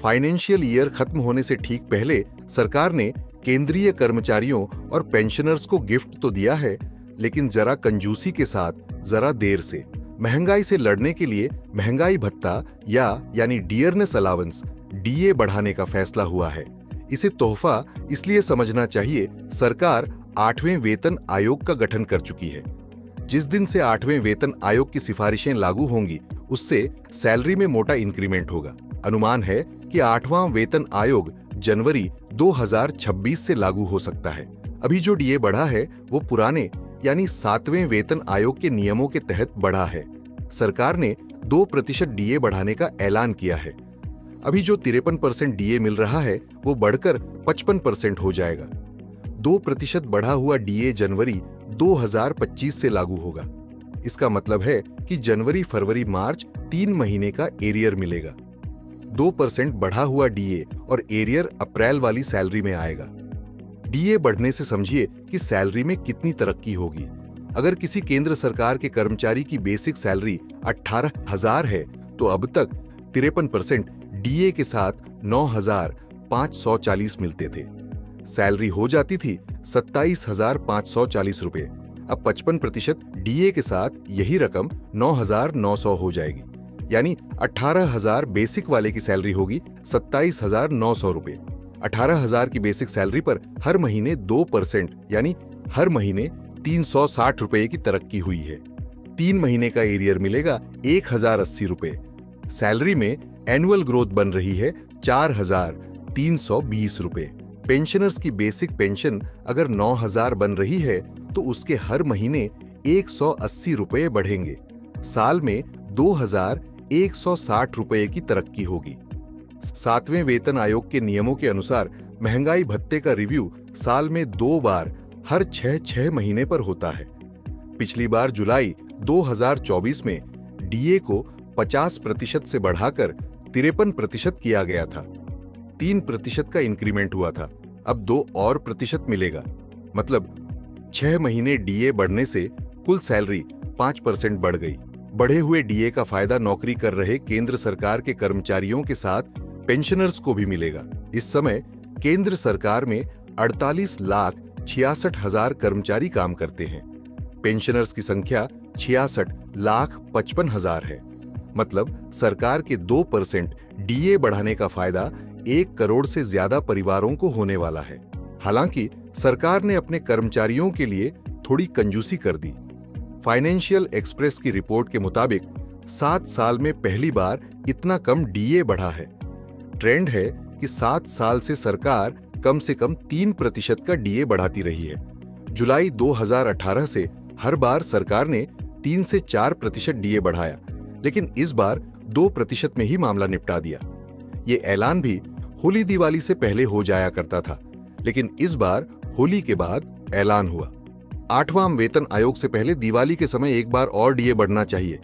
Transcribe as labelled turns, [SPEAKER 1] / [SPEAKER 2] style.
[SPEAKER 1] Financial year खत्म होने से ठीक पहले सरकार ने केंद्रीय कर्मचारियों और पेंशनर्स को गिफ्ट तो दिया है, लेकिन जरा कंजूसी के साथ, जरा देर से। महंगाई से लड़ने के लिए महंगाई भत्ता यानी डियरनेस अलाउंस डीए बढ़ाने का फैसला हुआ है। इसे तोहफा इसलिए समझना चाहिए, सरकार 8वें वेतन आयोग का गठन कर चुकी है। जिस दिन से 8वें वेतन आयोग की सिफारिशें लागू होंगी, उससे सैलरी में मोटा इंक्रीमेंट होगा। अनुमान है कि 8वां वेतन आयोग जनवरी 2026 से लागू हो सकता है। अभी जो डीए बढ़ा है वो पुराने यानी 7वें वेतन आयोग के नियमों के तहत बढ़ा है। सरकार ने 2% डीए बढ़ाने का ऐलान किया है। अभी जो 53% डीए मिल रहा है वो बढ़कर 55% हो जाएगा। 2% बढ़ा हुआ डीए जनवरी 2025 से लागू होगा। इसका मतलब है कि जनवरी, फरवरी, मार्च 3 महीने का एरियर मिलेगा। 2% बढ़ा हुआ डीए और एरियर अप्रैल वाली सैलरी में आएगा। डीए बढ़ने से समझिए कि सैलरी में कितनी तरक्की होगी। अगर किसी केंद्र सरकार के कर्मचारी की बेसिक सैलरी 18,000 है तो अब तक 53% डीए के साथ 9,540 मिलते थे। सैलरी हो जाती थी 27,540 रुपए। अब 55% डीए के साथ यही रकम 9,900 हो जाएगी, यानी 18,000 बेसिक वाले की सैलरी होगी 27,900 रुपए। 18,000 की बेसिक सैलरी पर हर महीने 2% यानी हर महीने 360 रुपए की तरक्की हुई है। 3 महीने का एरियर मिलेगा 1,080 रुपए। सैलरी में एनुअल ग्रोथ बन रही है 4,320 रुपए। पेंशनर्स की बेसिक पेंशन अगर 9,000 बन रही है तो उसके हर महीने 180 रुपए बढ़ेंगे। साल में 2,160 रुपए की तरक्की होगी। 7वें वेतन आयोग के नियमों के अनुसार महंगाई भत्ते का रिव्यू साल में 2 बार हर 6 महीने पर होता है। पिछली बार जुलाई 2024 में डीए को 50% से बढ़ाकर 53% किया गया था। 3% का इंक्रीमेंट हुआ था। अब 2 और प्रतिशत मिलेगा। मतलब 6 महीने डीए बढ़ने से कुल सैलरी 5% बढ़ गई। बढ़े हुए डीए का फायदा नौकरी कर रहे केंद्र सरकार के कर्मचारियों के साथ पेंशनर्स को भी मिलेगा। इस समय केंद्र सरकार में 48,66,000 कर्मचारी काम करते हैं। पेंशनर्स की संख्या 66,55,000 है। मतलब सरकार के 2% डीए बढ़ाने का फायदा 1 करोड़ से ज्यादा परिवारों को होने वाला है। हालांकि सरकार ने अपने कर्मचारियों के लिए थोड़ी कंजूसी कर दी। फाइनेंशियल एक्सप्रेस की रिपोर्ट के मुताबिक 7 साल में पहली बार इतना कम डीए बढ़ा है। ट्रेंड है कि 7 साल से सरकार कम से कम 3% का डीए बढ़ाती रही है। जुलाई 2018 से हर बार सरकार ने 3 से 4% डीए बढ़ाया, लेकिन इस बार 2% में ही मामला निपटा दिया। ये ऐलान भी होली दिवाली से पहले हो जाया करता था, लेकिन इस बार होली के बाद ऐलान हुआ। 8वां वेतन आयोग से पहले दिवाली के समय एक बार और डीए बढ़ना चाहिए,